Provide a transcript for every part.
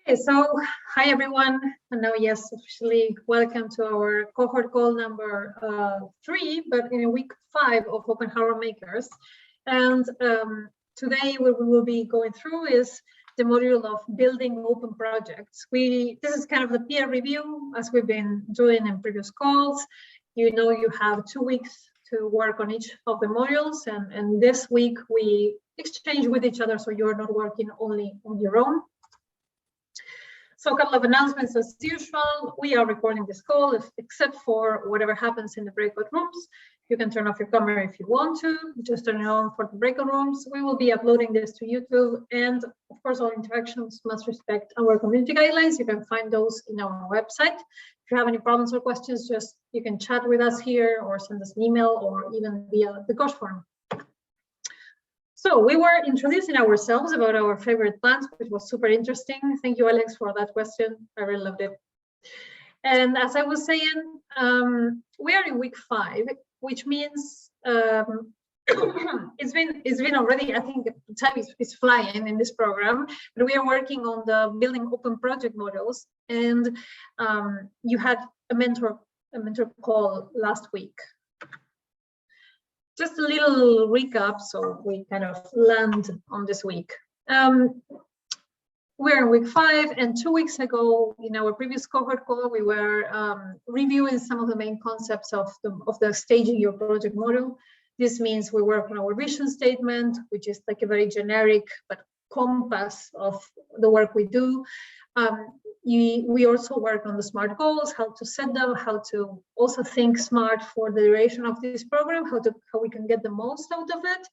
Okay, so hi everyone, and now yes, officially welcome to our cohort call number 3, but in week 5 of Open Hardware Makers. And today what we will be going through is the module of building open projects. This is kind of the peer review, as we've been doing in previous calls. You know, you have 2 weeks to work on each of the modules, and this week we exchange with each other, so you're not working only on your own. So a couple of announcements as usual. We are recording this call, except for whatever happens in the breakout rooms. You can turn off your camera if you want to, just turn it on for the breakout rooms. We will be uploading this to YouTube, and of course all interactions must respect our community guidelines. You can find those in our website. If you have any problems or questions, you can chat with us here or send us an email or even via the Gosh forum. So we were introducing ourselves about our favorite plants, which was super interesting. Thank you, Alex, for that question. I really loved it. And as I was saying, we are in week 5, which means it's been already, I think time is flying in this program, but we are working on the building open project models. And you had a mentor call last week. Just a little recap, so we kind of land on this week. We're in week 5, and 2 weeks ago, in our previous cohort call, we were reviewing some of the main concepts of the staging your project model. This means we work on our vision statement, which is like a very generic but compass of the work we do. We also work on the SMART goals, how to set them, how to also think smart for the duration of this program, how we can get the most out of it.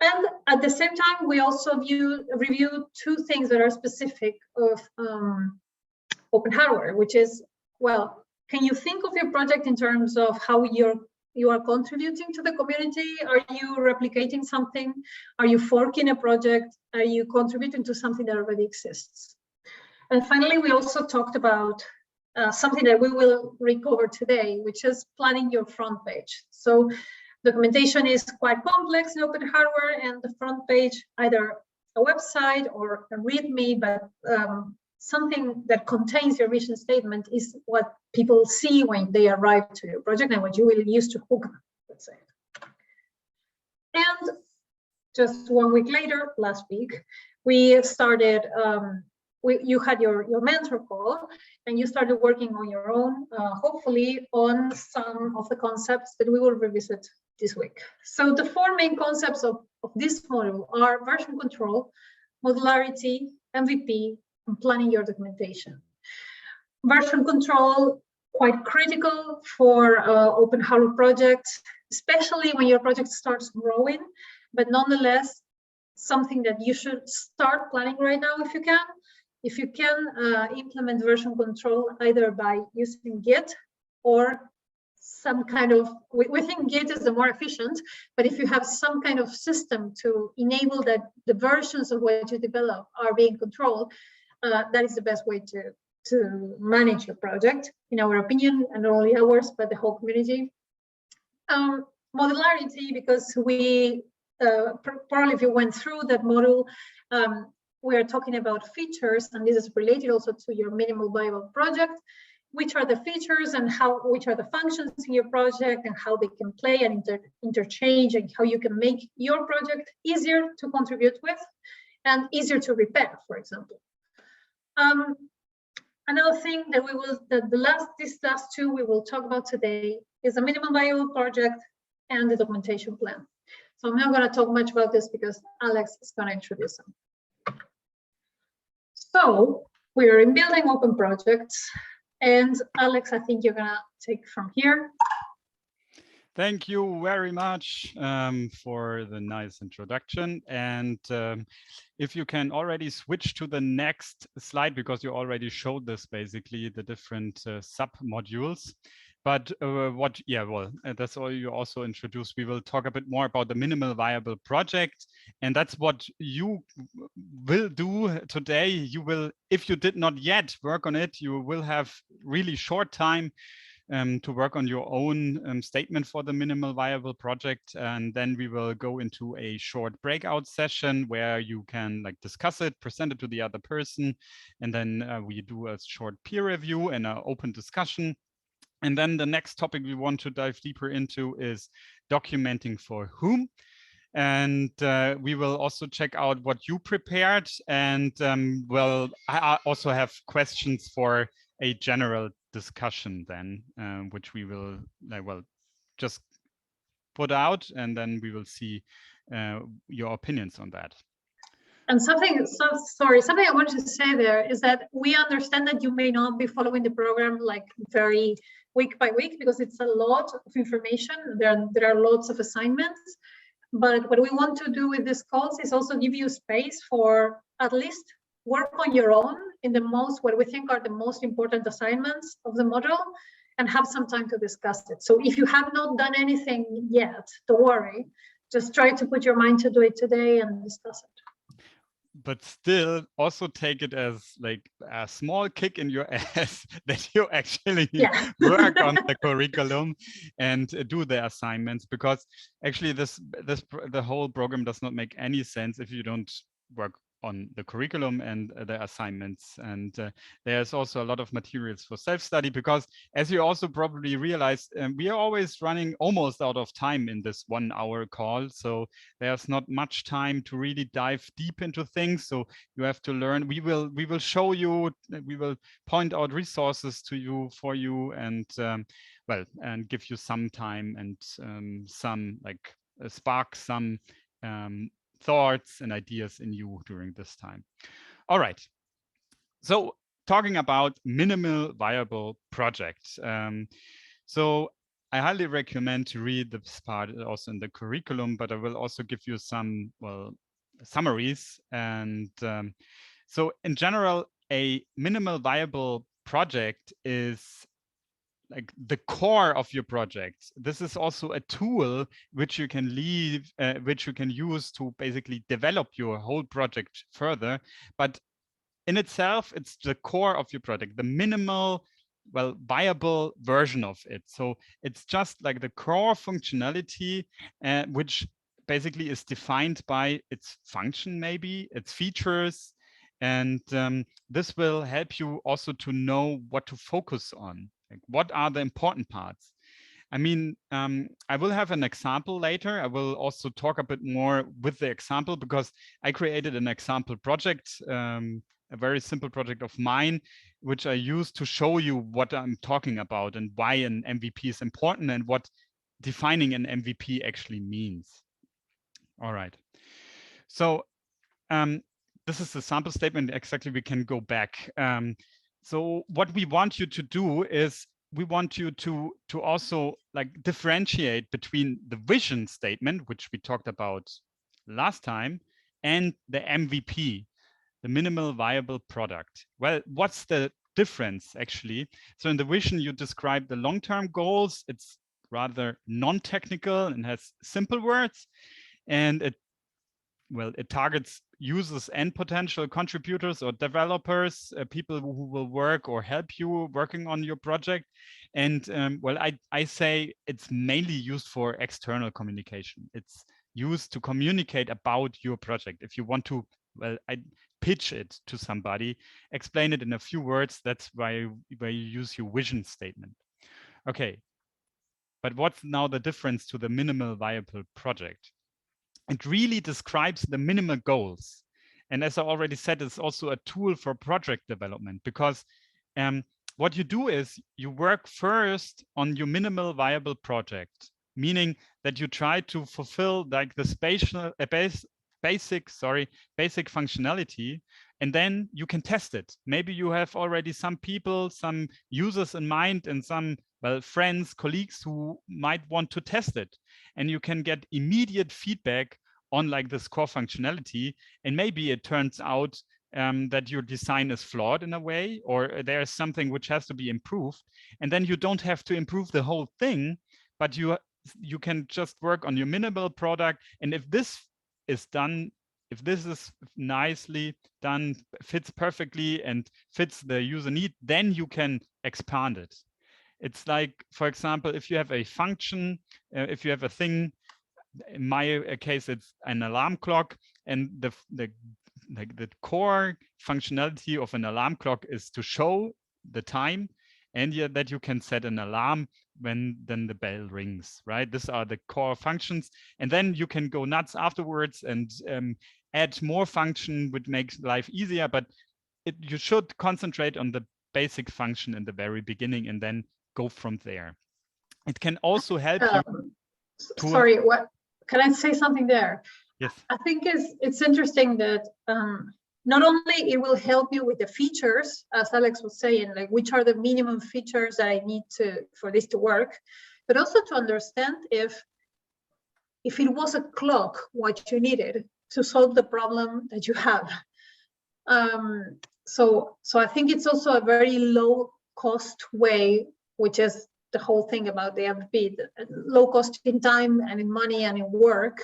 And at the same time, we also review 2 things that are specific of open hardware, which is, well, can you think of your project in terms of how you are contributing to the community? Are you replicating something? Are you forking a project? Are you contributing to something that already exists? And finally, we also talked about something that we will recover today, which is planning your front page. So documentation is quite complex in open hardware, and the front page, either a website or a README, but something that contains your vision statement is what people see when they arrive to your project and what you will use to hook them, let's say. And just 1 week later, last week, we started you had your mentor call, and you started working on your own, hopefully on some of the concepts that we will revisit this week. So the 4 main concepts of this module are version control, modularity, MVP, and planning your documentation. Version control, quite critical for open hardware projects, especially when your project starts growing, but nonetheless, something that you should start planning right now if you can. If you can implement version control either by using Git or some kind of, we think Git is the more efficient, but if you have some kind of system to enable that the versions of what you develop are being controlled, that is the best way to manage your project, in our opinion, and not only ours, but the whole community. Modularity, because we, probably if you went through that module, we are talking about features, and this is related also to your minimal viable project. Which are the features and which are the functions in your project and how they can play and interchange, and how you can make your project easier to contribute with and easier to repair, for example. Another thing that these last 2 we will talk about today is the minimal viable project and the documentation plan. So I'm not going to talk much about this because Alex is going to introduce them. So we are in building open projects, and Alex, I think you're gonna take from here. Thank you very much for the nice introduction. And if you can already switch to the next slide, because you already showed this, basically the different sub-modules. But that's all you also introduced. We will talk a bit more about the minimal viable project. And that's what you will do today. You will, if you did not yet work on it, you will have really short time to work on your own statement for the minimal viable project. And then we will go into a short breakout session where you can like discuss it, present it to the other person. And then we do a short peer review and an open discussion. And then the next topic we want to dive deeper into is documenting for whom. And we will also check out what you prepared. And well, I also have questions for a general discussion then, which we will well just put out, and then we will see your opinions on that. And something I wanted to say there is that we understand that you may not be following the program like very week by week because it's a lot of information. There are lots of assignments. But what we want to do with these calls is also give you space for at least work on your own in what we think are the most important assignments of the module and have some time to discuss it. So if you have not done anything yet, don't worry. Just try to put your mind to do it today and discuss it. But still also take it as like a small kick in your ass that you actually work on the curriculum and do the assignments, because actually the whole program does not make any sense if you don't work on the curriculum and the assignments. And there's also a lot of materials for self-study, because as you also probably realize, we are always running almost out of time in this 1 hour call. So there's not much time to really dive deep into things. So you have to learn. We will show you, we will point out resources to you for you, and well, and give you some time and some like spark some thoughts and ideas in you during this time. All right. So talking about minimal viable projects. So I highly recommend to read this part also in the curriculum, but I will also give you some, well, summaries. And so in general, a minimal viable project is like the core of your project. This is also a tool which you can which you can use to basically develop your whole project further. But in itself, it's the core of your project, the minimal, well, viable version of it. So it's just like the core functionality, which basically is defined by its function, maybe its features. And this will help you also to know what to focus on. Like, what are the important parts? I mean, I will have an example later. I will also talk a bit more with the example, because I created an example project, a very simple project of mine, which I use to show you what I'm talking about and why an MVP is important and what defining an MVP actually means. All right. So this is the sample statement. Exactly, we can go back. So what we want you to do is we want you to also like differentiate between the vision statement, which we talked about last time, and the MVP, the minimal viable product. Well, what's the difference actually? So in the vision, you describe the long-term goals. It's rather non-technical and has simple words, and it targets users and potential contributors or developers, people who will work or help you working on your project. And well, I say it's mainly used for external communication. It's used to communicate about your project. If you want to, well, I pitch it to somebody, explain it in a few words. That's why you use your vision statement. Okay, but what's now the difference to the minimal viable project? It really describes the minimal goals. And as I already said, it's also a tool for project development, because what you do is you work first on your minimal viable project, meaning that you try to fulfill like the basic functionality, and then you can test it. Maybe you have already some people, some users in mind, and some, well, friends, colleagues who might want to test it. And you can get immediate feedback on like this core functionality. And maybe it turns out that your design is flawed in a way, or there's something which has to be improved. And then you don't have to improve the whole thing, but you can just work on your minimal product. And if this is done, if this is nicely done, fits perfectly and fits the user need, then you can expand it. It's like, for example, if you have a function, if you have a thing, in my case, it's an alarm clock, and the core functionality of an alarm clock is to show the time, and that you can set an alarm when then the bell rings, right? These are the core functions, and then you can go nuts afterwards and add more function, which makes life easier. But you should concentrate on the basic function in the very beginning, and then go from there. It can also help you. Sorry, what? Can I say something there? Yes. I think it's interesting that not only it will help you with the features, as Alex was saying, like which are the minimum features that I need for this to work, but also to understand if it was a clock what you needed to solve the problem that you have. So I think it's also a very low cost way, which is the whole thing about the MVP, low cost in time and in money and in work,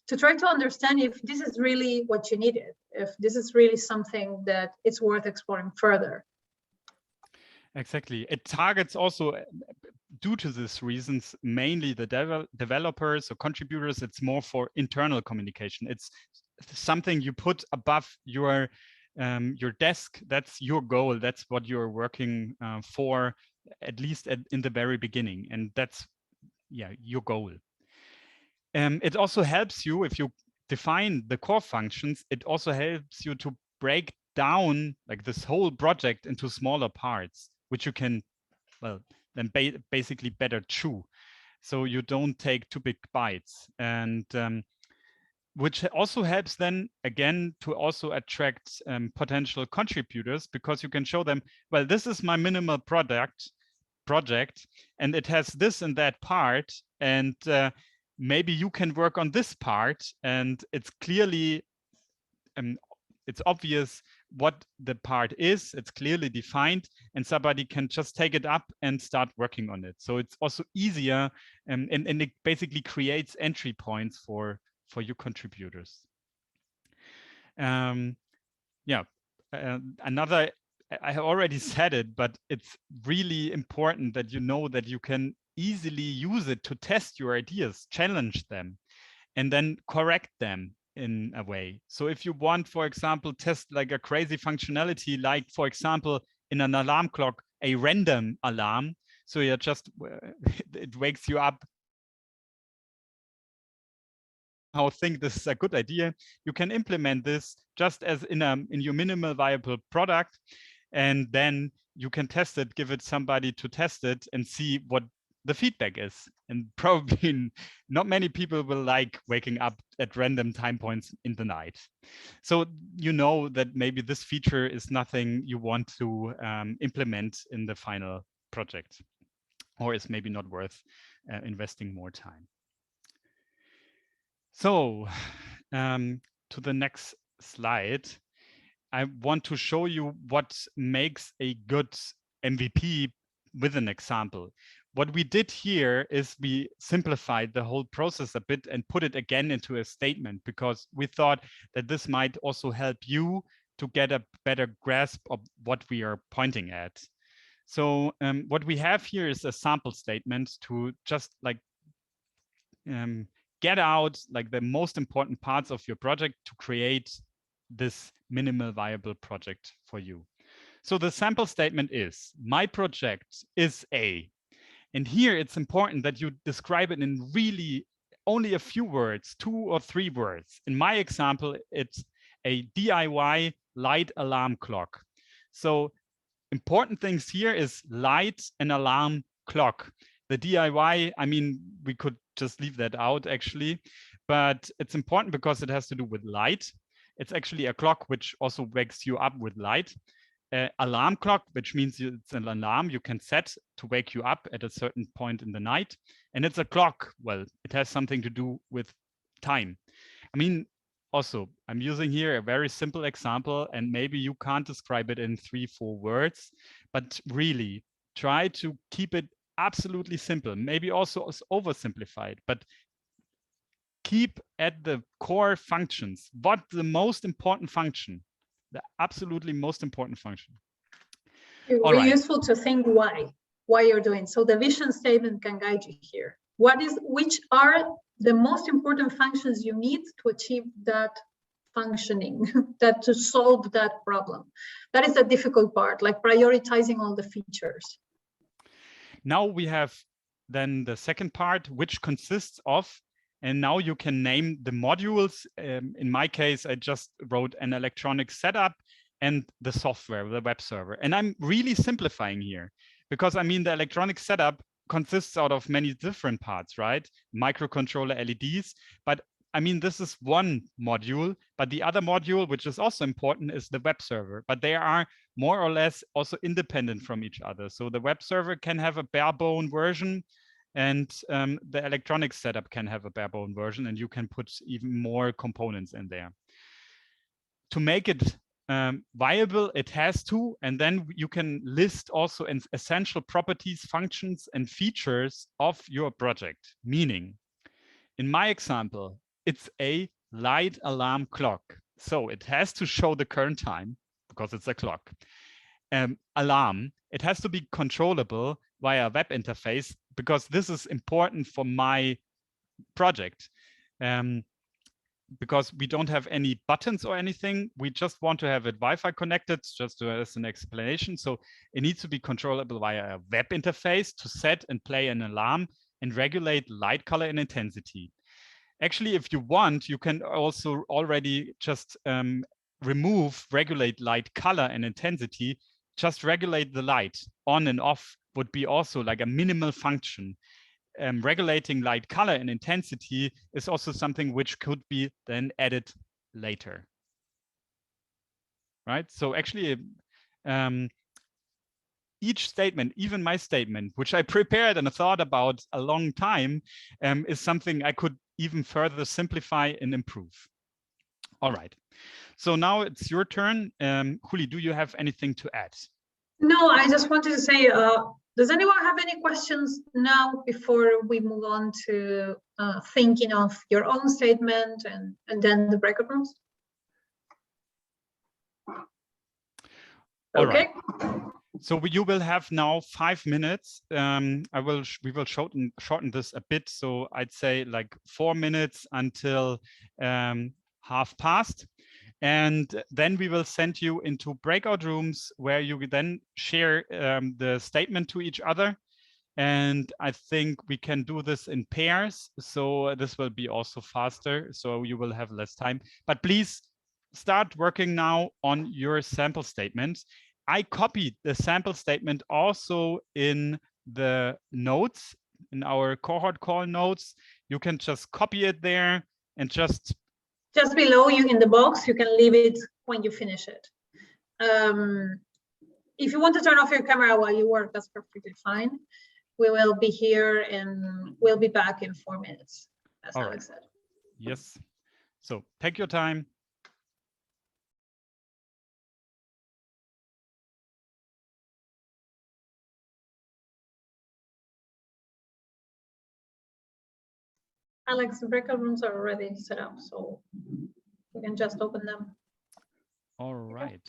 to try to understand if this is really what you needed, if this is really something that it's worth exploring further. Exactly. It targets also, due to these reasons, mainly the developers or contributors. It's more for internal communication. It's something you put above your desk. That's your goal. That's what you're working for, at least in the very beginning. And that's, yeah, your goal. It also helps you, if you define the core functions, it also helps you to break down like this whole project into smaller parts, which you can, well, then basically better chew. So you don't take too big bites. And which also helps then again to also attract potential contributors, because you can show them, well, this is my minimal project, and it has this and that part, and maybe you can work on this part, and it's clearly it's obvious what the part is, it's clearly defined, and somebody can just take it up and start working on it. So it's also easier, and it basically creates entry points for you contributors. Yeah, another, I have already said it, but it's really important that you know that you can easily use it to test your ideas, challenge them, and then correct them in a way. So if you want, for example, test like a crazy functionality, like for example, in an alarm clock, a random alarm. So you're just, it wakes you up. How think this is a good idea, you can implement this just as in your minimal viable product, and then you can test it, give it somebody to test it, and see what the feedback is. And probably not many people will like waking up at random time points in the night. So you know that maybe this feature is nothing you want to implement in the final project, or is maybe not worth investing more time. So to the next slide, I want to show you what makes a good MVP with an example. What we did here is we simplified the whole process a bit and put it again into a statement, because we thought that this might also help you to get a better grasp of what we are pointing at. So what we have here is a sample statement to just like get out like the most important parts of your project to create this minimal viable project for you. So the sample statement is, my project is A. And here it's important that you describe it in really only a few words, 2 or 3 words. In my example, it's a DIY light alarm clock. So important things here is light and alarm clock. The DIY, I mean, we could just leave that out actually, but it's important because it has to do with light. It's actually a clock which also wakes you up with light. Alarm clock, which means it's an alarm you can set to wake you up at a certain point in the night. And it's a clock, well, it has something to do with time. I mean, also, I'm using here a very simple example, and maybe you can't describe it in 3-4 words, but really try to keep it absolutely simple, maybe also oversimplified, but keep at the core functions. What the most important function, the absolutely most important function. It would be useful to think why. why you're doing. So the vision statement can guide you here. Which are the most important functions you need to achieve that functioning, that to solve that problem. That is the difficult part, like prioritizing all the features. Now we have then the second part, which consists of, and now you can name the modules. In my case, I just wrote an electronic setup and the software, the web server. And I'm really simplifying here because I mean, the electronic setup consists out of many different parts, right? Microcontroller LEDs, but I mean, this is one module, but the other module, which is also important, is the web server, but they are more or less also independent from each other. So the web server can have a bare bone version and the electronic setup can have a bare bone version, and you can put even more components in there. To make it viable, it has to, and then you can list also essential properties, functions, and features of your project. Meaning, in my example, it's a light alarm clock. So it has to show the current time because it's a clock. Alarm, it has to be controllable via web interface because this is important for my project. Because we don't have any buttons or anything, we just want to have it Wi-Fi connected, just as an explanation. So it needs to be controllable via a web interface to set and play an alarm and regulate light, color, and intensity. Actually, if you want, you can also already just remove regulate light, color, and intensity. Just regulate the light on and off would be also like a minimal function. Regulating light, color, and intensity is also something which could be then added later. Right? So actually, each statement, even my statement, which I prepared and thought about a long time, is something I could even further simplify and improve. All right. So now it's your turn. Juli, do you have anything to add? No, I just wanted to say, does anyone have any questions now before we move on to thinking of your own statement and then the breakout rooms? All okay. Right. So you will have now 5 minutes. We will shorten this a bit. So I'd say like 4 minutes until past. And then we will send you into breakout rooms where you then share the statement to each other. And I think we can do this in pairs. So this will be also faster. So you will have less time. But please start working now on your sample statements. I copied the sample statement also in the notes, in our cohort call notes. You can just copy it there and just below you in the box, you can leave it when you finish it. If you want to turn off your camera while you work, that's perfectly fine. We will be here and we'll be back in 4 minutes, as Alex said. Yes. So take your time. Alex, the breakout rooms are already set up, so we can just open them. All right.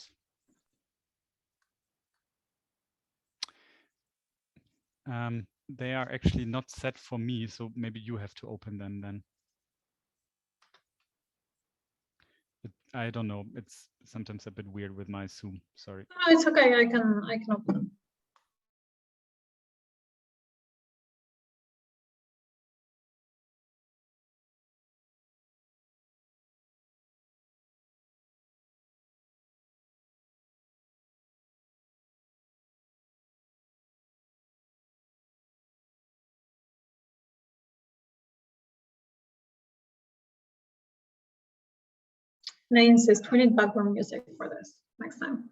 They are actually not set for me, so maybe you have to open them then. I don't know. It's sometimes a bit weird with my Zoom. Sorry. No, it's okay. I can open them. Nain says, we need background music for this next time.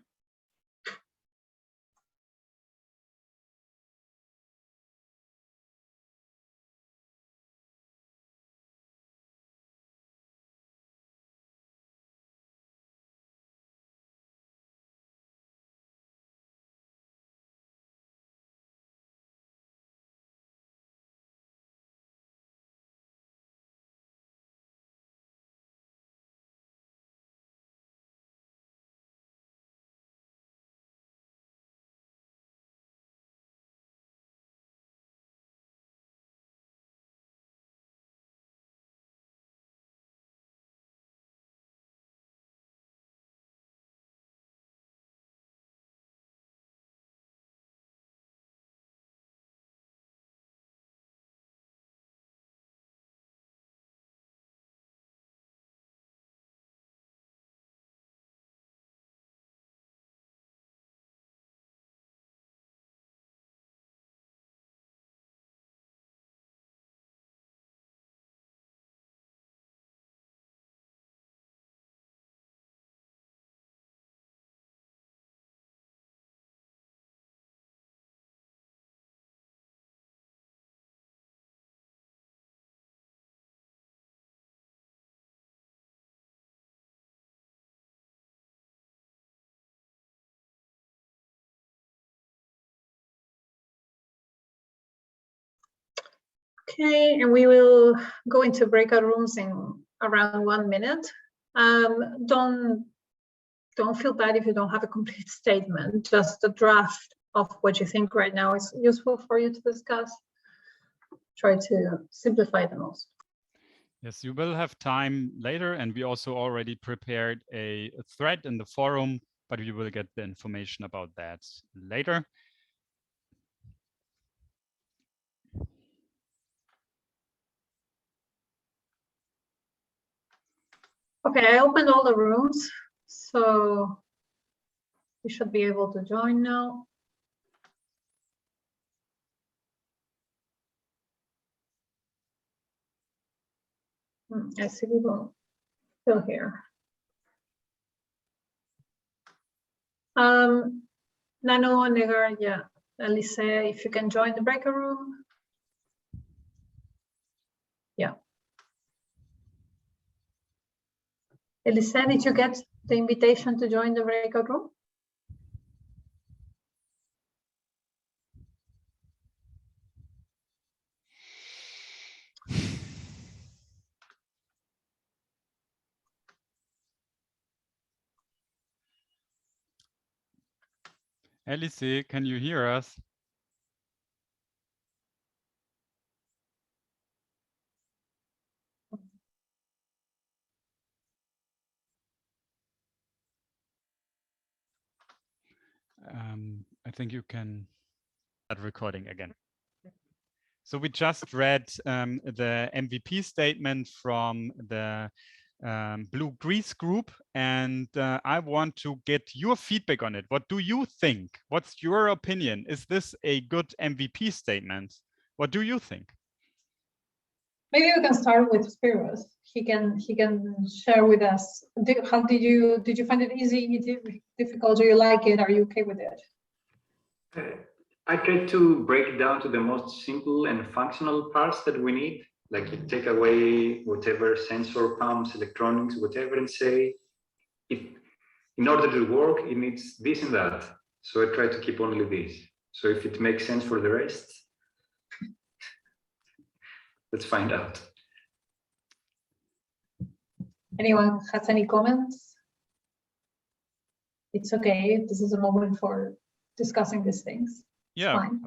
Okay, and we will go into breakout rooms in around 1 minute. Don't feel bad if you don't have a complete statement, just a draft of what you think right now is useful for you to discuss. Try to simplify the most. Yes, you will have time later, and we also already prepared a thread in the forum, but we will get the information about that later. Okay, I opened all the rooms, so you should be able to join now. I see people still here. Nano, Negar, yeah, Elise, if you can join the breakout room. Yeah. Elise, did you get the invitation to join the breakout room? Elise, can you hear us? I think you can start recording again. So we just read the MVP statement from the Blue Grease group, and I want to get your feedback on it. What do you think? What's your opinion? Is this a good MVP statement? What do you think? Maybe we can start with Spiros. He can share with us. How did you find it easy, difficult? Do you like it? Are you okay with it? I try to break it down to the most simple and functional parts that we need. Like you take away whatever sensor, pumps, electronics, whatever, and say, in order to work, it needs this and that. So I try to keep only this. So if it makes sense for the rest, let's find out. Anyone has any comments? It's okay. This is a moment for discussing these things. Yeah. Fine.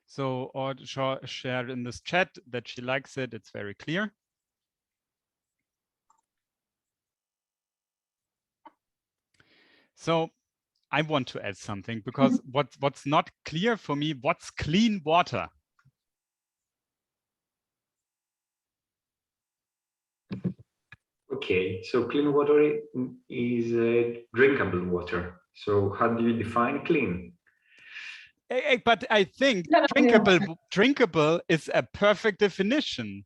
So Aud shared in this chat that she likes it. It's very clear. So I want to add something because what's not clear for me, what's clean water? Okay, so clean water is drinkable water. So how do you define clean? But I think drinkable is a perfect definition,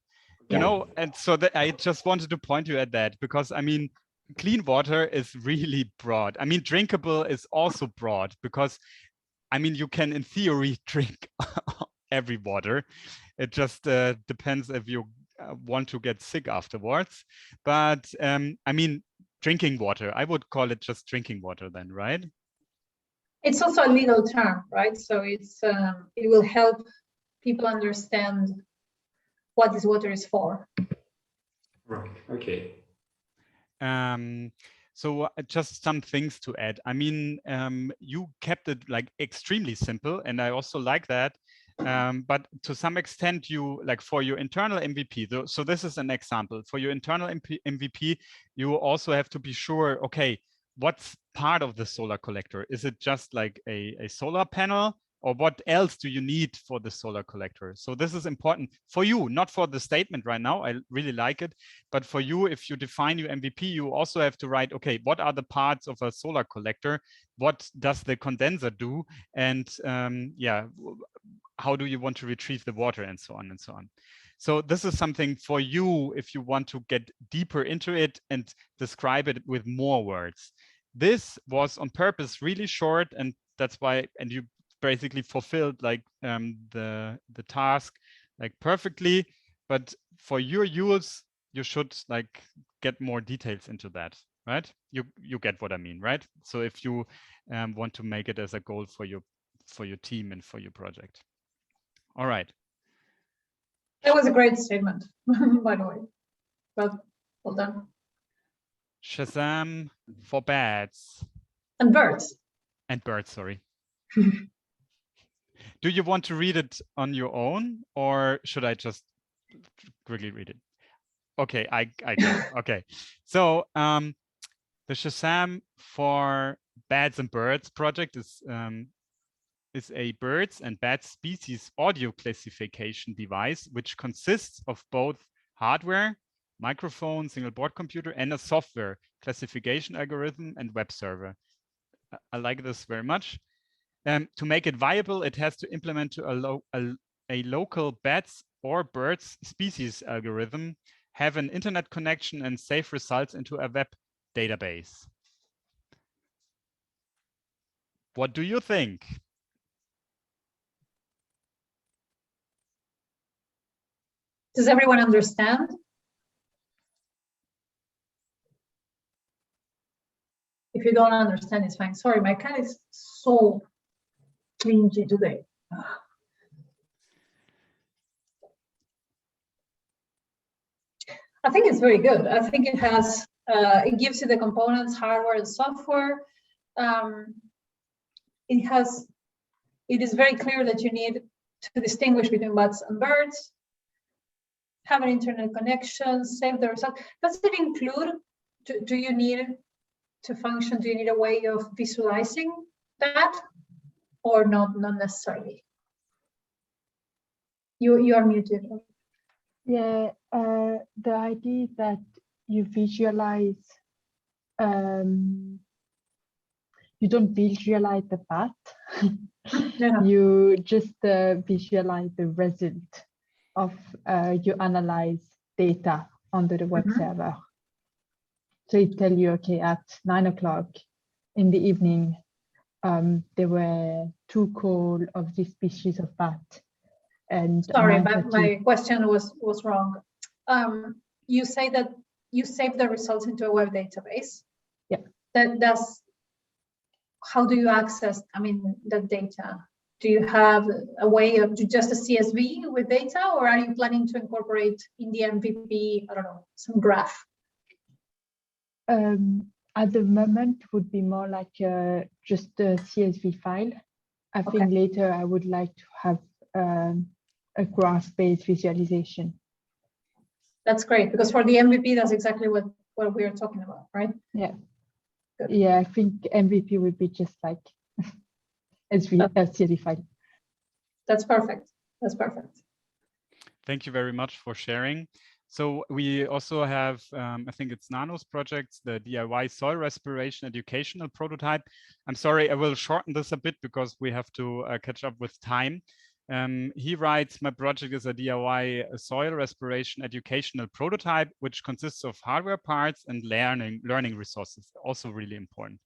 you know, and so that I just wanted to point you at that because I mean, clean water is really broad. I mean, drinkable is also broad because I mean, you can in theory drink every water. It just depends if you want to get sick afterwards. But I mean, drinking water, I would call it just drinking water then, right? It's also a legal term, right? So it's it will help people understand what this water is for. Right. Okay. So just some things to add. I mean, you kept it like extremely simple, and I also like that. But to some extent, you like for your internal MVP. So this is an example for your internal MVP. You also have to be sure. Okay, what's part of the solar collector? Is it just like a solar panel? Or what else do you need for the solar collector? So this is important for you, not for the statement right now. I really like it. But for you, if you define your MVP, you also have to write, okay, what are the parts of a solar collector? What does the condenser do? And yeah, how do you want to retrieve the water and so on and so on. So this is something for you if you want to get deeper into it and describe it with more words. This was on purpose really short, and that's why, and you basically fulfilled like the task like perfectly, but for your use you should like get more details into that, right? You get what I mean, right? So if you want to make it as a goal for your for your team and for your project. All right. That was a great statement, by the way. Well done. Shazam for bats. And birds. And birds, sorry. Do you want to read it on your own, or should I just quickly read it? Okay, I can. Okay. So the Shazam for Bats and Birds project is a birds and bat species audio classification device, which consists of both hardware, microphone, single board computer, and a software classification algorithm and web server. I like this very much. To make it viable, it has to implement to a local bats or birds species algorithm, have an internet connection, and save results into a web database. What do you think? Does everyone understand? If you don't understand, it's fine. Sorry, my cat is so clingy today. I think it's very good. I think it has, it gives you the components, hardware and software. It is very clear that you need to distinguish between bats and birds, have an internet connection, save the result. Does it include, do you need to function, do you need a way of visualizing that or not necessarily? You are muted. Yeah, the idea is that you visualize, you don't visualize the bat, No. you just visualize the result of you analyze data under the web server. So it tells you, okay, at 9 o'clock in the evening, there were 2 calls of this species of bat. And sorry, but my question was wrong. You say that you save the results into a web database. Yeah. How do you access, the data? Do you have a way of just a CSV with data, or are you planning to incorporate in the MVP, I don't know, some graph? At the moment would be more like just a CSV file. I think later I would like to have a graph-based visualization. That's great, because for the MVP, that's exactly what we are talking about, right? Yeah. Good. Yeah, I think MVP would be just like a CSV file. That's perfect. That's perfect. Thank you very much for sharing. So we also have, I think it's Nano's projects, the DIY soil respiration educational prototype. I'm sorry, I will shorten this a bit because we have to catch up with time. He writes, my project is a DIY soil respiration educational prototype, which consists of hardware parts and learning resources, also really important.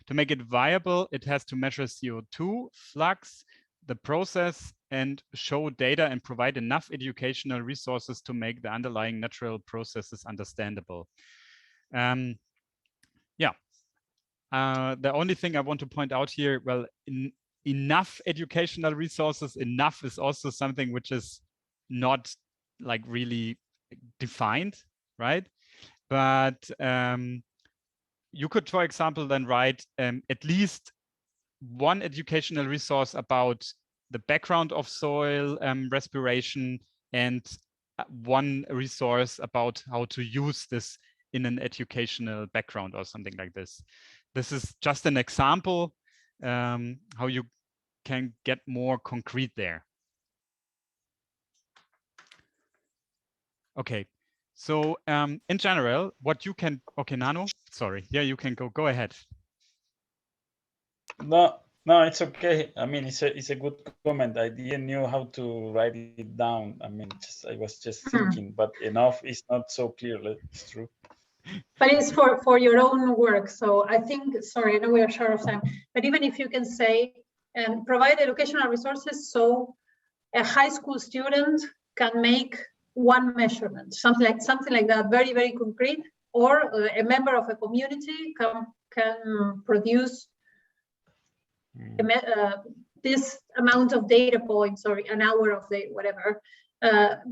To make it viable, it has to measure CO2, flux, the process, and show data and provide enough educational resources to make the underlying natural processes understandable. The only thing I want to point out here, well, enough educational resources, enough is also something which is not like really defined, right? But you could, for example, then write at least one educational resource about the background of soil respiration and one resource about how to use this in an educational background or something like this. This is just an example how you can get more concrete there. Okay, so in general, what you can, okay, Nano, sorry, yeah, you can go ahead. No, it's okay. I mean, it's a good comment. I didn't know how to write it down. I mean, I was just thinking, but enough is not so clear. It's true. But it's for your own work. So I think, sorry, I know we are short of time, but even if you can say, and provide educational resources so a high school student can make one measurement, something like that, very, very concrete, or a member of a community can produce this amount of data points or an hour of the whatever.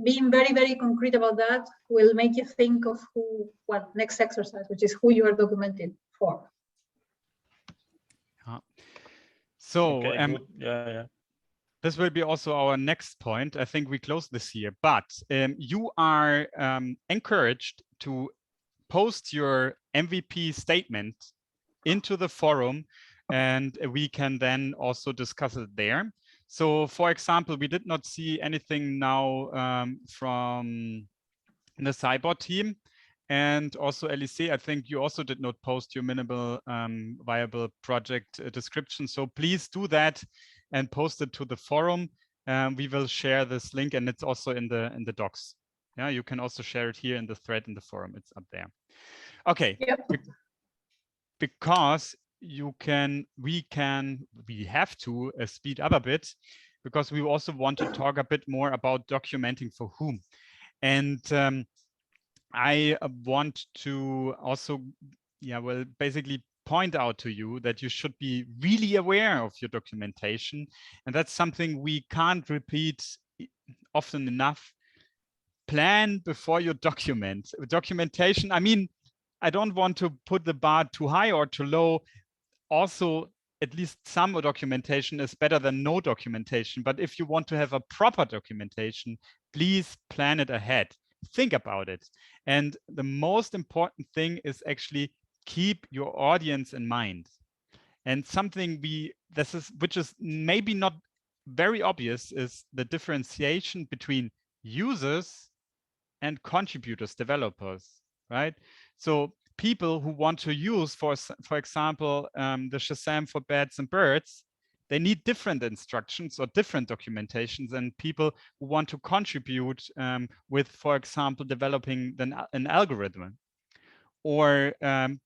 Being very, very concrete about that will make you think of next exercise, which is who you are documenting for. So okay, yeah. This will be also our next point. I think we close this here, but you are encouraged to post your MVP statement into the forum, and we can then also discuss it there. So, for example, we did not see anything now from the Cybot team. And also, Elise, I think you also did not post your minimal viable project description. So please do that and post it to the forum. We will share this link, and it's also in the docs. Yeah, you can also share it here in the thread in the forum. It's up there. Okay. Yep. Because we have to speed up a bit, because we also want to talk a bit more about documenting for whom. And I want to also, basically point out to you that you should be really aware of your documentation. And that's something we can't repeat often enough. Plan before you document. Documentation, I mean, I don't want to put the bar too high or too low. Also, at least some documentation is better than no documentation. But if you want to have a proper documentation, please plan it ahead. Think about it. And the most important thing is actually keep your audience in mind. And something which is maybe not very obvious, is the differentiation between users and contributors, developers, right? So people who want to use, for example, the Shazam for beds and birds, they need different instructions or different documentations than people who want to contribute with, for example, developing an algorithm. Or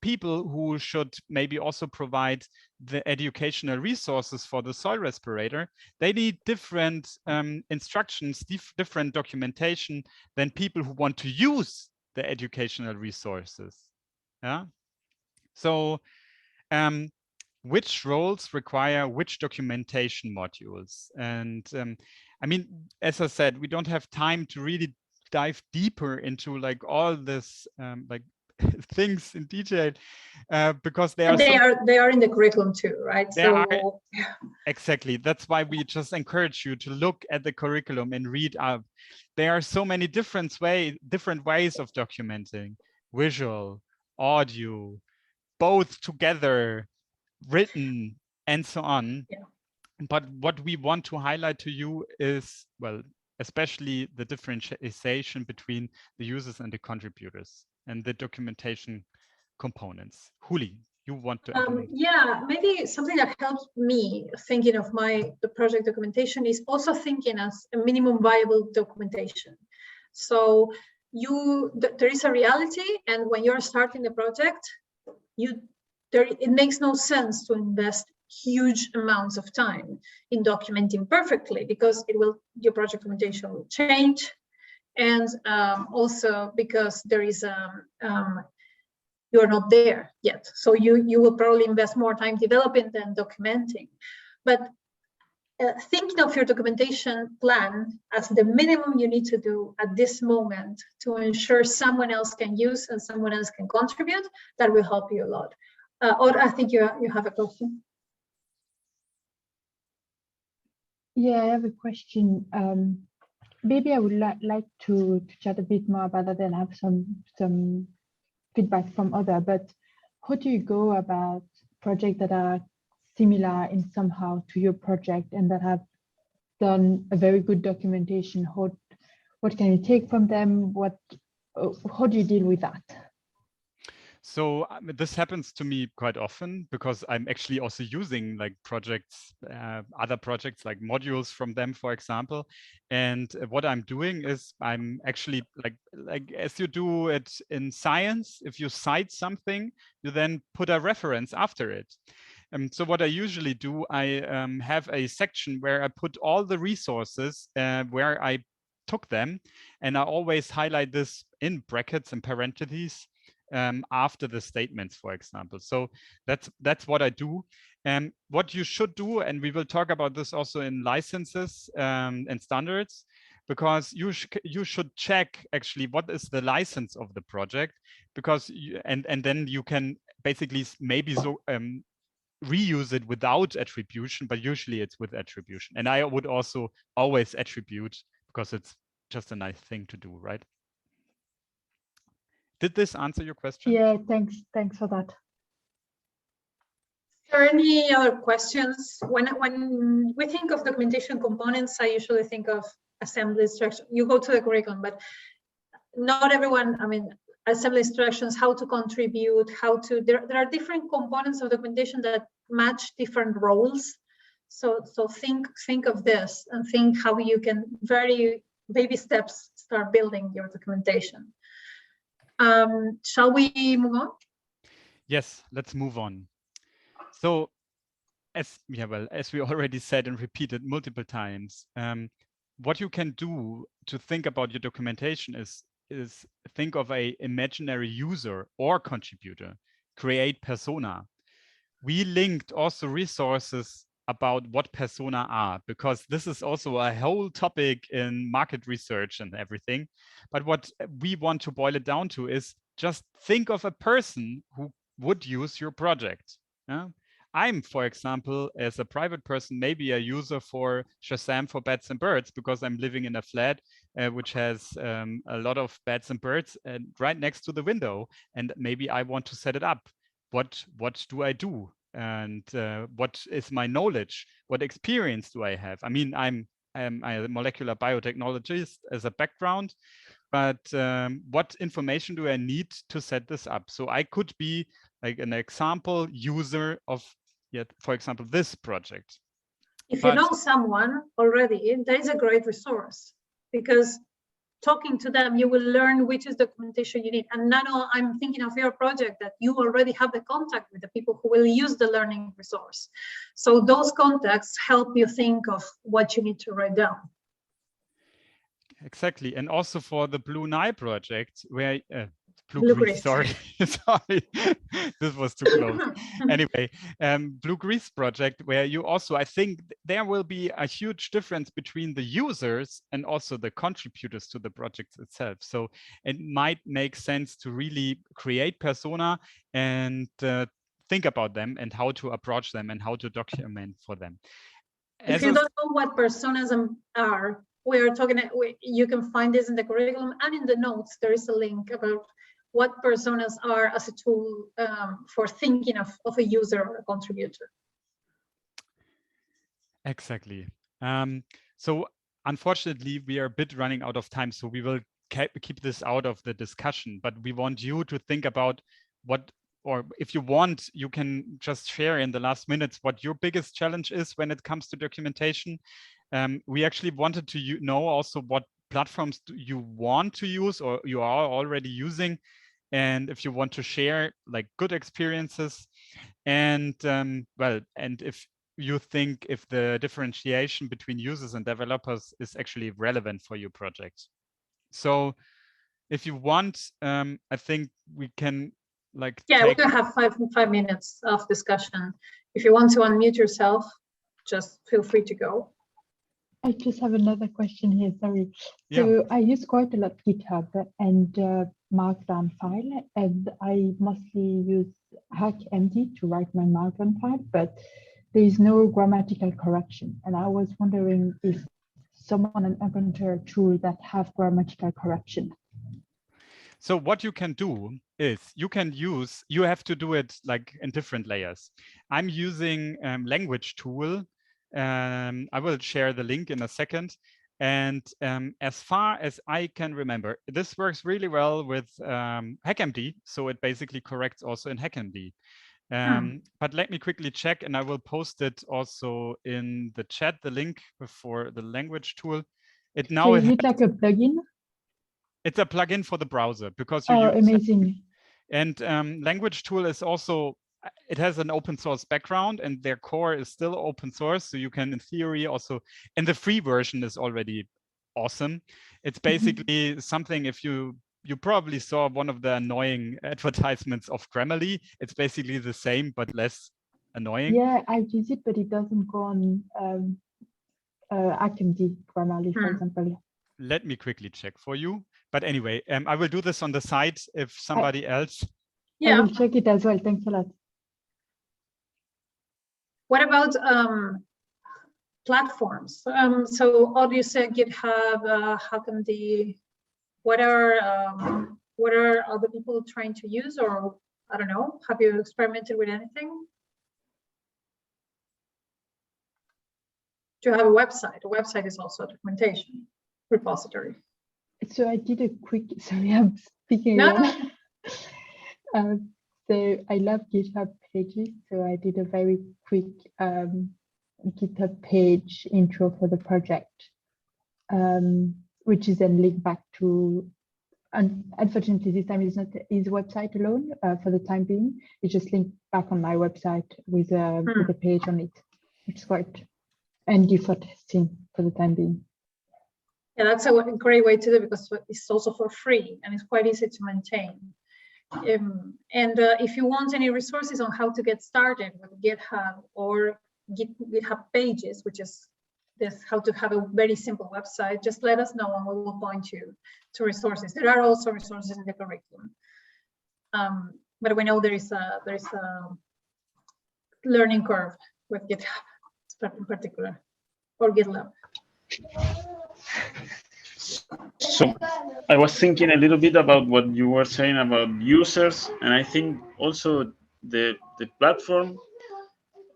people who should maybe also provide the educational resources for the soil respirator, they need different instructions, different documentation than people who want to use the educational resources. Yeah. So which roles require which documentation modules? And I mean, as I said, we don't have time to really dive deeper into like all this like things in detail, because they are in the curriculum too, right? Exactly. That's why we just encourage you to look at the curriculum and read up. There are so many different ways of documenting: visual, audio, both together, written, and so on. Yeah. But what we want to highlight to you is, well, especially the differentiation between the users and the contributors and the documentation components. Juli, you want to yeah, maybe something that helps me thinking of the project documentation is also thinking as a minimum viable documentation. So there is a reality, and when you're starting the project, it makes no sense to invest huge amounts of time in documenting perfectly, because your project documentation will change, and also because there is you're not there yet, so you will probably invest more time developing than documenting. But thinking of your documentation plan as the minimum you need to do at this moment to ensure someone else can use and someone else can contribute, that will help you a lot. Or I think you have a question. Yeah, I have a question. Maybe I would like to chat a bit more about that and have some feedback from others. But how do you go about projects that are similar in somehow to your project and that have done a very good documentation? What can you take from them? How do you deal with that? So this happens to me quite often, because I'm actually also using like projects, other projects like modules from them, for example. And what I'm doing is I'm actually like as you do it in science, if you cite something, you then put a reference after it. So what I usually do, I have a section where I put all the resources where I took them, and I always highlight this in brackets and parentheses. after the statements, for example. So that's what I do. And what you should do, and we will talk about this also in licenses and standards, because you should check actually what is the license of the project, because and then you can basically maybe reuse it without attribution, but usually it's with attribution. And I would also always attribute, because it's just a nice thing to do, right? Did this answer your question? Yeah, thanks for that. Are there any other questions? When we think of documentation components, I usually think of assembly instructions. You go to the curriculum, but not everyone, I mean, assembly instructions, how to contribute, there are different components of documentation that match different roles. So think of this and think how you can very baby steps start building your documentation. Shall we move on? Yes, let's move on. So as we already said and repeated multiple times, what you can do to think about your documentation is think of a imaginary user or contributor, create persona. We linked also resources about what persona are, because this is also a whole topic in market research and everything. But what we want to boil it down to is just think of a person who would use your project. Yeah? I'm, for example, as a private person, maybe a user for Shazam for bats and birds, because I'm living in a flat which has a lot of bats and birds and right next to the window. And maybe I want to set it up. What do I do? And what is my knowledge? What experience do I have? I mean, I'm a molecular biotechnologist as a background, but what information do I need to set this up? So I could be like an example user of, for example, this project. If you know someone already, that is a great resource, because talking to them, you will learn which is documentation you need. And now I'm thinking of your project that you already have the contact with the people who will use the learning resource. So those contacts help you think of what you need to write down. Exactly. And also for the Blue Nile project, where Blue-Grease, sorry, sorry, this was too close. Anyway, Blue-Grease project, where you also, I think there will be a huge difference between the users and also the contributors to the project itself. So it might make sense to really create persona and think about them and how to approach them and how to document for them. If you don't know what personas are, we are talking, you can find this in the curriculum and in the notes. There is a link about what personas are as a tool for thinking of a user or a contributor. Exactly. So unfortunately, we are a bit running out of time, so we will keep this out of the discussion, but we want you to think about what, or if you want, you can just share in the last minutes what your biggest challenge is when it comes to documentation. We actually wanted to know also what platforms do you want to use or you are already using, and if you want to share like good experiences, and well, and if you think if the differentiation between users and developers is actually relevant for your project. So if you want, I think we can like we can have five minutes of discussion. If you want to unmute yourself, just feel free to go. I just have another question here, sorry. So I use quite a lot GitHub and Markdown file, and I mostly use HackMD to write my Markdown file, but there is no grammatical correction. And I was wondering if someone encounter a tool that have grammatical correction. So what you can do is you have to do it like in different layers. I'm using language tool. I will share the link in a second. And as far as I can remember, this works really well with HackMD. So it basically corrects also in HackMD. But let me quickly check, and I will post it also in the chat, the link for the language tool. It now is it like a plugin? It's a plugin for the browser, because you use amazing. And language tool is also, it has an open source background and their core is still open source. So you can in theory also, and the free version is already awesome. It's basically something, if you you probably saw one of the annoying advertisements of Grammarly. It's basically the same, but less annoying. Yeah, I use it, but it doesn't go on Academy Grammarly, for example. Let me quickly check for you. But anyway, I will do this on the side if somebody else. I will check it as well. Thanks a lot. What about platforms? So obviously GitHub, Hackmd, what are other people trying to use, or I don't know, have you experimented with anything? Do you have a website? A website is also a documentation repository. So I did a quick, sorry, I'm speaking again. So I love GitHub pages. So I did a very quick GitHub page intro for the project, which is then linked back to, unfortunately this time it's not his website alone for the time being. It's just linked back on my website with a page on it, which is quite handy for testing for the time being. Yeah, that's a great way to do it because it's also for free and it's quite easy to maintain. If you want any resources on how to get started with GitHub or GitHub Pages, which is this how to have a very simple website, just let us know and we will point you to resources. There are also resources in the curriculum, but we know there is a learning curve with GitHub in particular, or GitLab. So I was thinking a little bit about what you were saying about users, and I think also the platform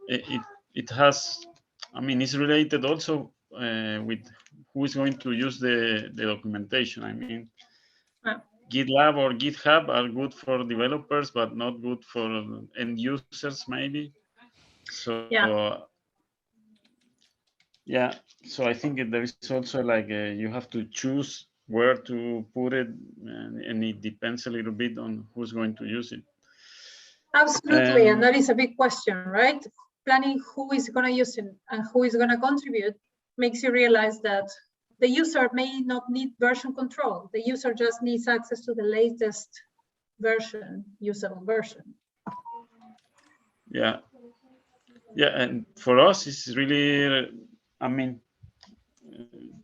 it has, I mean, it's related also with who is going to use the documentation. I mean, GitLab or GitHub are good for developers, but not good for end users, maybe. So yeah, so I think there is also like you have to choose where to put it, and it depends a little bit on who's going to use it. Absolutely, and that is a big question, right? Planning who is going to use it and who is going to contribute makes you realize that the user may not need version control. The user just needs access to the latest version, usable version. Yeah, and for us, it's really, I mean,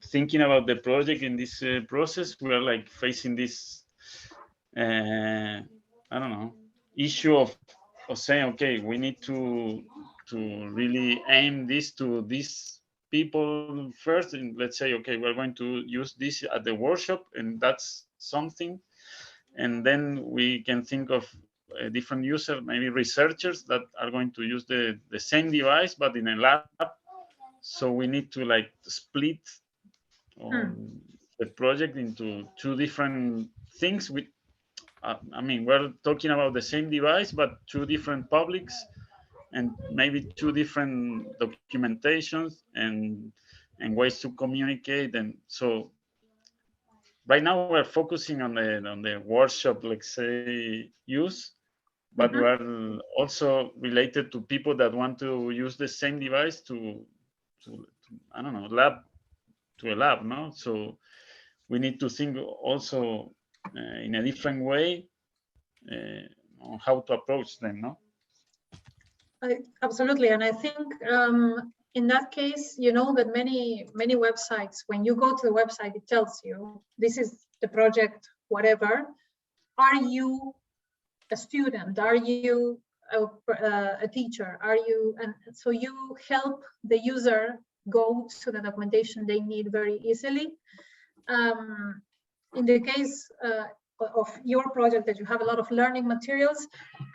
thinking about the project in this process, we are like facing this, I don't know, issue of saying, okay, we need to really aim this to these people first, and let's say, okay, we're going to use this at the workshop, and that's something, and then we can think of a different user, maybe researchers that are going to use the same device but in a lab. So we need to like split the project into two different things. With I mean, we're talking about the same device but two different publics, and maybe two different documentations and ways to communicate. And so right now we're focusing on the workshop, let's say, use, but we're also related to people that want to use the same device to I don't know, lab to a lab, no? So we need to think also in a different way on how to approach them, no? Absolutely, and I think in that case, you know that many websites, when you go to the website, it tells you this is the project, whatever. Are you a student? Are you a teacher? Are you? And so you help the user go to the documentation they need very easily. In the case of your project that you have a lot of learning materials,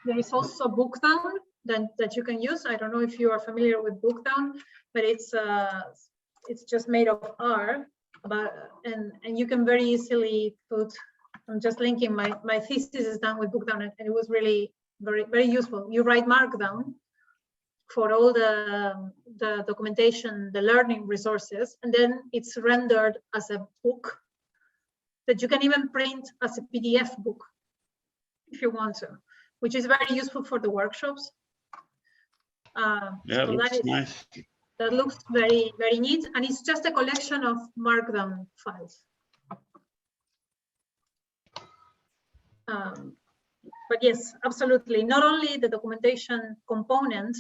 there is also Bookdown that you can use. I don't know if you are familiar with Bookdown, but it's just made of R, and you can very easily put. I'm just linking my thesis is done with Bookdown, and it was really very useful. You write Markdown for all the documentation, the learning resources, and then it's rendered as a book that you can even print as a PDF book if you want to, which is very useful for the workshops. Yeah, so looks nice. That looks very neat, and it's just a collection of Markdown files. But yes, absolutely. Not only the documentation component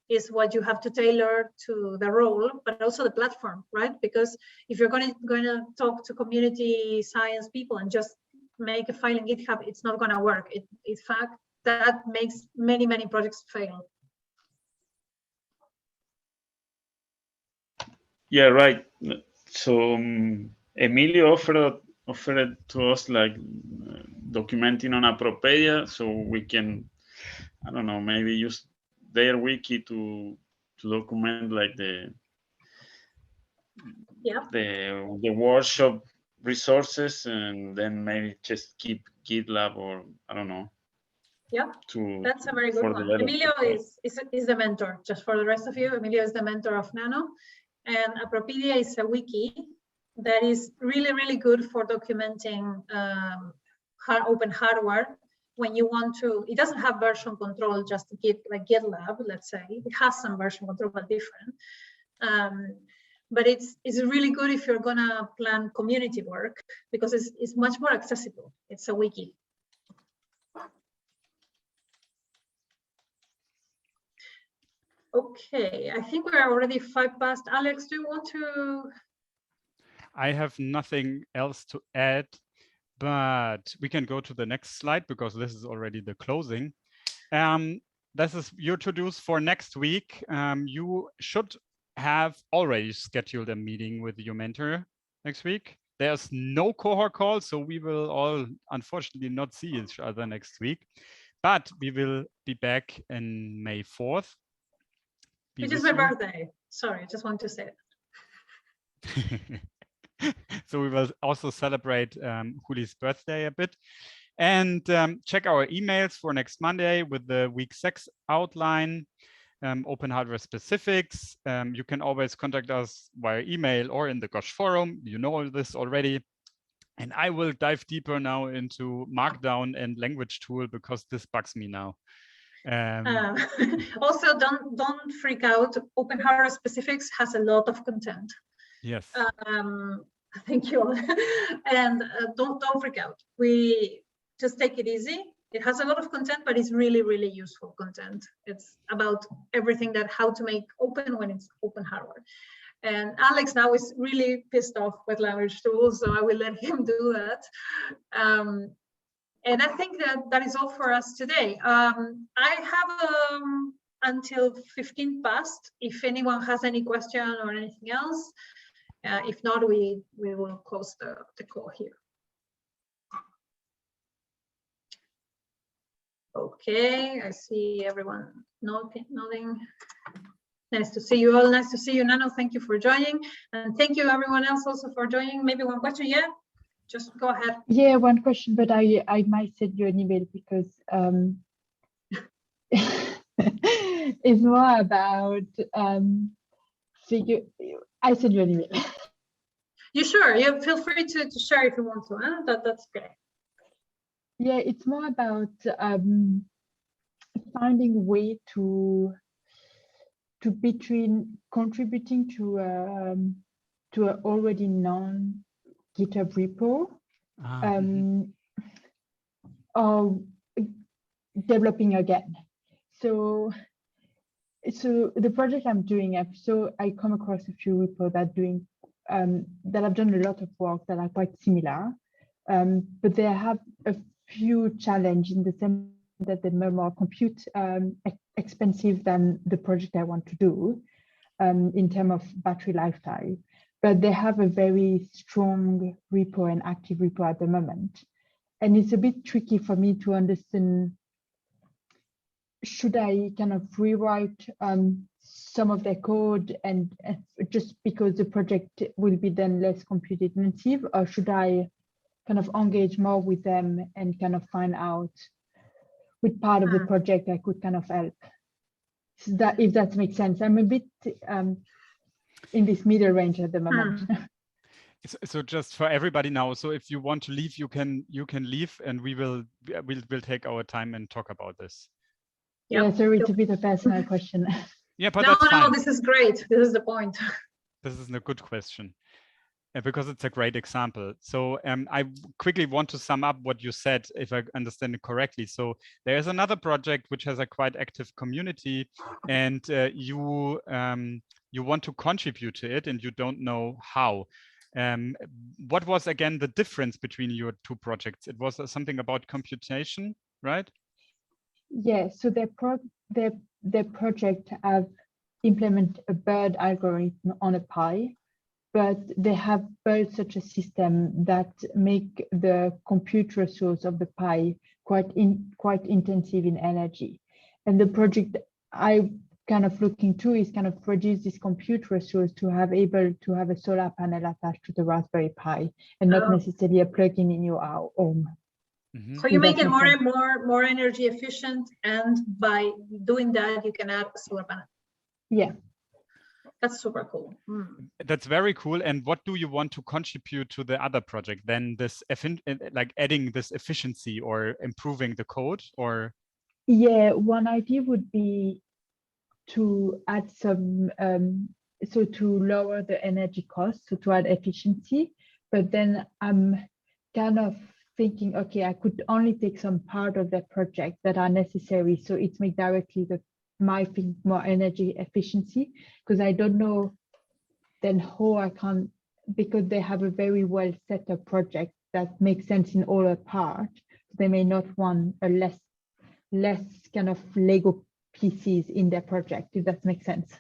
is what you have to tailor to the role, but also the platform, right? Because if you're going to talk to community science people and just make a file in GitHub, it's not going to work. In fact, that makes many projects fail. Yeah, right. So Emilio offered to us like documenting on Apropedia, so we can, I don't know, maybe use their wiki to document like the workshop resources, and then maybe just keep GitLab, or I don't know. Yeah, that's a very good one. Emilio is the mentor. Just for the rest of you, Emilio is the mentor of Nano, and Apropedia is a wiki that is really good for documenting open hardware. When you want to, it doesn't have version control, just like GitLab, let's say. It has some version control, but different. But it's really good if you're gonna plan community work, because it's much more accessible. It's a wiki. Okay, I think we're already 5 past. Alex, do you want to? I have nothing else to add, but we can go to the next slide because this is already the closing. This is your to-dos for next week. You should have already scheduled a meeting with your mentor next week. There's no cohort call, so we will all unfortunately not see each other next week, but we will be back in May 4th. Which is my birthday. Sorry, I just want to say it. So we will also celebrate Juli's birthday a bit. And check our emails for next Monday with the week 6 outline, open hardware specifics. You can always contact us via email or in the Gosh forum. You know this already. And I will dive deeper now into Markdown and language tool because this bugs me now. Also, don't freak out. Open hardware specifics has a lot of content. Yes. Thank you. And don't freak out. We just take it easy. It has a lot of content, but it's really useful content. It's about everything how to make open when it's open hardware. And Alex now is really pissed off with language tools, so I will let him do that. And I think that is all for us today. I have until 15 past if anyone has any question or anything else. If not, we will close the call here. Okay, I see everyone nodding. Nice to see you all. Nice to see you, Nano. Thank you for joining. And thank you everyone else also for joining. Maybe one question, yeah? Just go ahead. Yeah, one question, but I might send you an email because it's more about I send you an email. You sure? You feel free to share if you want to. Huh? That's great. Yeah, it's more about finding a way to between contributing to an already known GitHub repo or developing again. So the project I'm doing, I come across a few repos that have done a lot of work that are quite similar, but they have a few challenges in the sense that they're more compute expensive than the project I want to do in terms of battery lifetime. But they have a very strong repo and active repo at the moment. And it's a bit tricky for me to understand, should I kind of rewrite some of their code and just because the project will be then less compute intensive, or should I kind of engage more with them and kind of find out which part of the project I could kind of help? So that, if that makes sense. I'm a bit in this middle range at the moment. So just for everybody now, so if you want to leave, you can leave, and we'll take our time and talk about this. Yeah, sorry, it's a bit of a personal question. Yeah, but that's fine. No, this is great. This is the point. This is a good question. because it's a great example. So I quickly want to sum up what you said, if I understand it correctly. So there's another project which has a quite active community, and you want to contribute to it, and you don't know how. What was again the difference between your two projects? It was something about computation, right? Yeah. So their project have implemented a bird algorithm on a Pi, but they have built such a system that make the compute resource of the Pi quite intensive in energy. And the project I kind of looking to is kind of produce this compute resource to have able to have a solar panel attached to the Raspberry Pi and not necessarily a plugin in your home. Mm-hmm. So you make it more and more energy efficient, and by doing that, you can add a solar panel. Yeah. That's super cool. That's very cool. And what do you want to contribute to the other project? Then this, like adding this efficiency or improving the code, or? Yeah, one idea would be to add some, so to lower the energy cost, so to add efficiency. But then I'm kind of thinking, okay, I could only take some part of the project that are necessary, so it make directly my thing more energy efficiency, because I don't know then how I can, because they have a very well set up project that makes sense in all a part. They may not want a less kind of Lego pieces in their project, if that makes sense.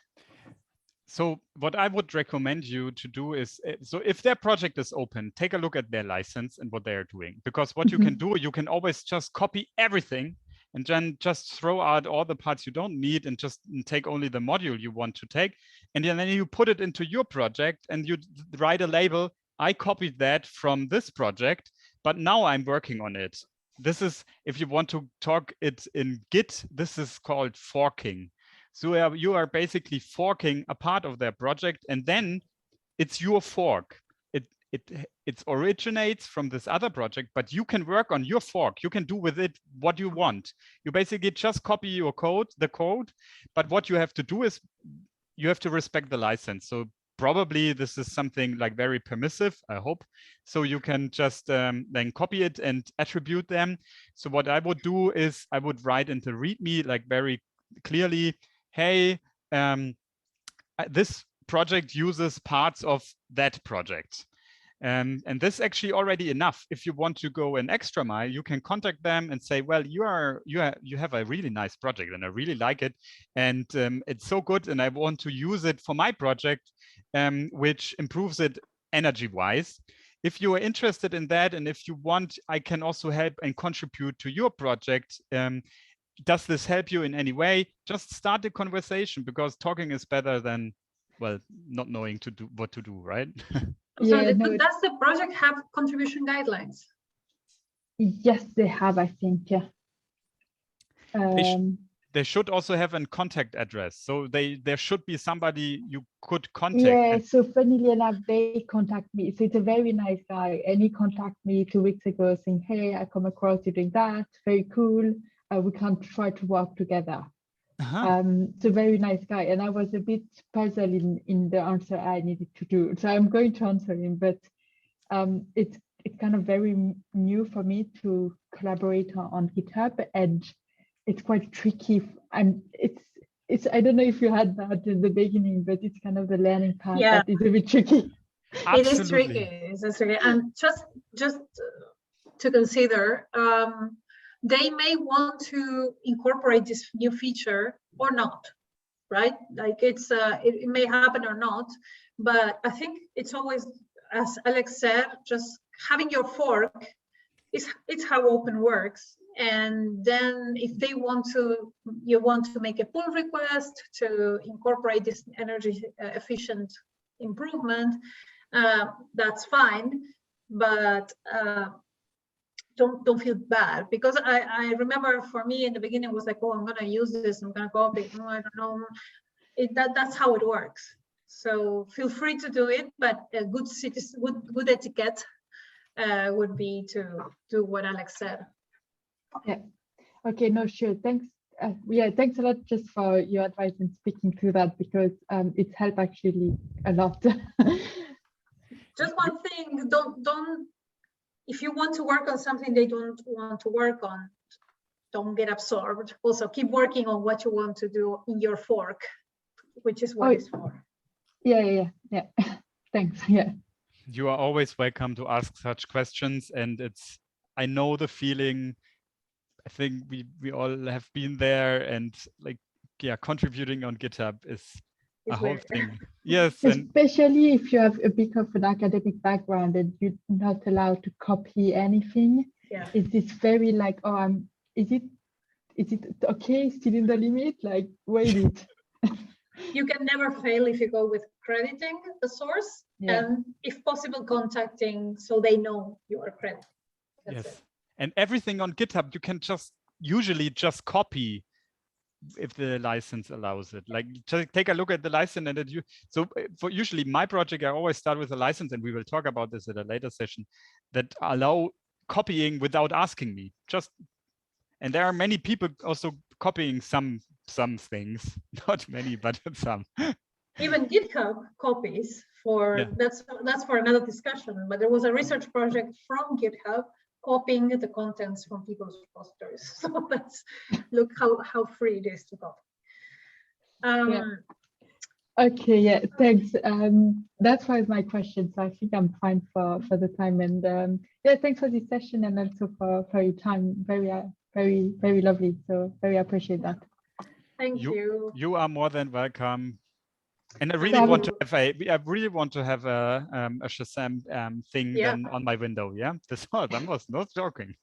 So what I would recommend you to do is, so if their project is open, take a look at their license and what they are doing. Because what you can do, you can always just copy everything and then just throw out all the parts you don't need and just take only the module you want to take. And then you put it into your project and you write a label, I copied that from this project, but now I'm working on it. This is, if you want to talk it in Git, this is called forking. So you are basically forking a part of their project, and then it's your fork. It originates from this other project, but you can work on your fork. You can do with it what you want. You basically just copy your code, but what you have to do is you have to respect the license. So probably this is something like very permissive, I hope. So you can just then copy it and attribute them. So what I would do is I would write into README like very clearly, hey, this project uses parts of that project. And this actually already enough. If you want to go an extra mile, you can contact them and say, well, you have a really nice project and I really like it. And it's so good and I want to use it for my project, which improves it energy-wise. If you are interested in that, and if you want, I can also help and contribute to your project. Does this help you in any way? Just start the conversation, because talking is better than, well, not knowing what to do, right? So does the project have contribution guidelines? Yes, they have, I think, yeah. They should also have a contact address. So there should be somebody you could contact. Yeah, so funnily enough, they contact me. So it's a very nice guy. And he contacted me 2 weeks ago saying, hey, I come across you doing that. Very cool. We can try to work together. It's a very nice guy. And I was a bit puzzled in the answer I needed to do. So I'm going to answer him, but it's kind of very new for me to collaborate on GitHub, and it's quite tricky. And it's I don't know if you had that in the beginning, but it's kind of the learning part that is a bit tricky. It is tricky. It's tricky. And just to consider, they may want to incorporate this new feature or not, right? Like it may happen or not, but I think it's always, as Alex said, just having your fork it's how open works. And then if you want to make a pull request to incorporate this energy efficient improvement, that's fine, but don't feel bad, because I remember for me in the beginning it was like, oh, I'm gonna use this, I'm gonna copy it. No, I don't know. That's how it works. So feel free to do it, but a good etiquette would be to do what Alex said. Yeah. Okay. No, sure. Thanks. Yeah. Thanks a lot just for your advice and speaking through that, because it's helped actually a lot. Just one thing, don't, if you want to work on something they don't want to work on, don't get absorbed. Also keep working on what you want to do in your fork, which is what it's for. Yeah. Thanks. Yeah. You are always welcome to ask such questions, and I know the feeling. I think we all have been there, and like, yeah, contributing on GitHub is a whole thing. Yes, and especially if you have a bit of an academic background and you're not allowed to copy anything. Yeah. It's this very like, is it okay? Still in the limit? Like, wait it. You can never fail if you go with crediting the source, and if possible, contacting so they know you are crediting. That's it. And everything on GitHub you can usually just copy if the license allows it. Like, just take a look at the license, and so for usually my project, I always start with a license, and we will talk about this at a later session, that allow copying without asking me. And there are many people also copying some things, not many, but some. Even GitHub copies for that's for another discussion. But there was a research project from GitHub copying the contents from people's repositories. So look how free it is to copy. Okay, yeah, thanks. That's why my question. So I think I'm fine for the time. And yeah, thanks for this session and also for your time. Very lovely. So very appreciate that. Thank you. You are more than welcome. And I really want to have a Shazam thing then on my window. Yeah, I was not joking.